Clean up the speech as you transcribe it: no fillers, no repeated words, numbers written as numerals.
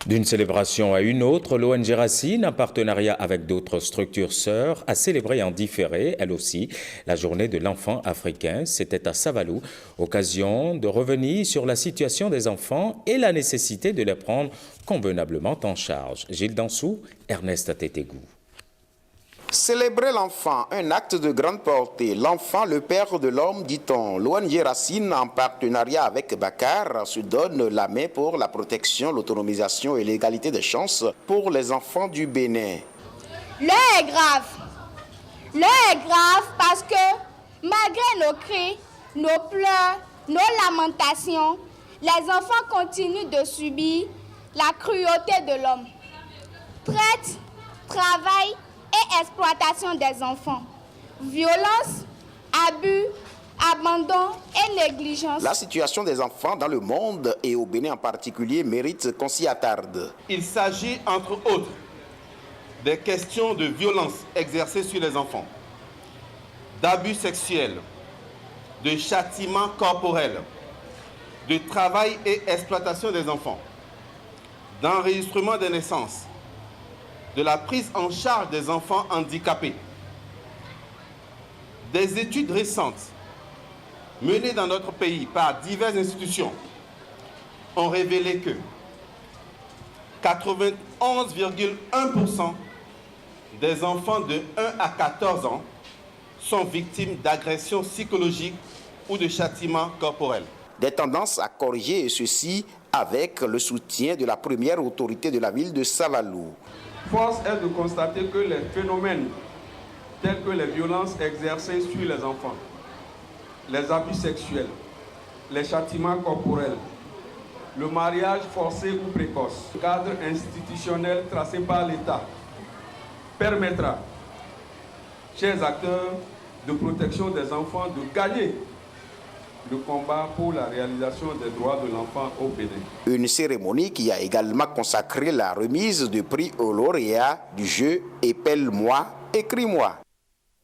D'une célébration à une autre, l'ONG Racine, en partenariat avec d'autres structures sœurs, a célébré en différé, elle aussi, la journée de l'enfant africain. C'était à Savalou, occasion de revenir sur la situation des enfants et la nécessité de les prendre convenablement en charge. Gilles Dansou, Ernest Tétégou. Célébrer l'enfant, un acte de grande portée. L'enfant, le père de l'homme, dit-on. L'ONG Racine, en partenariat avec Bakar, se donne la main pour la protection, l'autonomisation et l'égalité des chances pour les enfants du Bénin. L'heure est grave. L'heure est grave parce que malgré nos cris, nos pleurs, nos lamentations, les enfants continuent de subir la cruauté de l'homme. Traite, travail et exploitation des enfants, violence, abus, abandon et négligence. La situation des enfants dans le monde et au Bénin en particulier mérite qu'on s'y attarde. Il s'agit entre autres des questions de violence exercées sur les enfants, d'abus sexuels, de châtiments corporels, de travail et exploitation des enfants, d'enregistrement des naissances, de la prise en charge des enfants handicapés. Des études récentes menées dans notre pays par diverses institutions ont révélé que 91,1% des enfants de 1 à 14 ans sont victimes d'agressions psychologiques ou de châtiments corporels. Des tendances à corriger, et ceci avec le soutien de la première autorité de la ville de Savalou. Force est de constater que les phénomènes tels que les violences exercées sur les enfants, les abus sexuels, les châtiments corporels, le mariage forcé ou précoce, le cadre institutionnel tracé par l'État permettra, chers acteurs de protection des enfants, de gagner le combat pour la réalisation des droits de l'enfant au Bénin. Une cérémonie qui a également consacré la remise de prix aux lauréats du jeu Épelle-moi, écris-moi.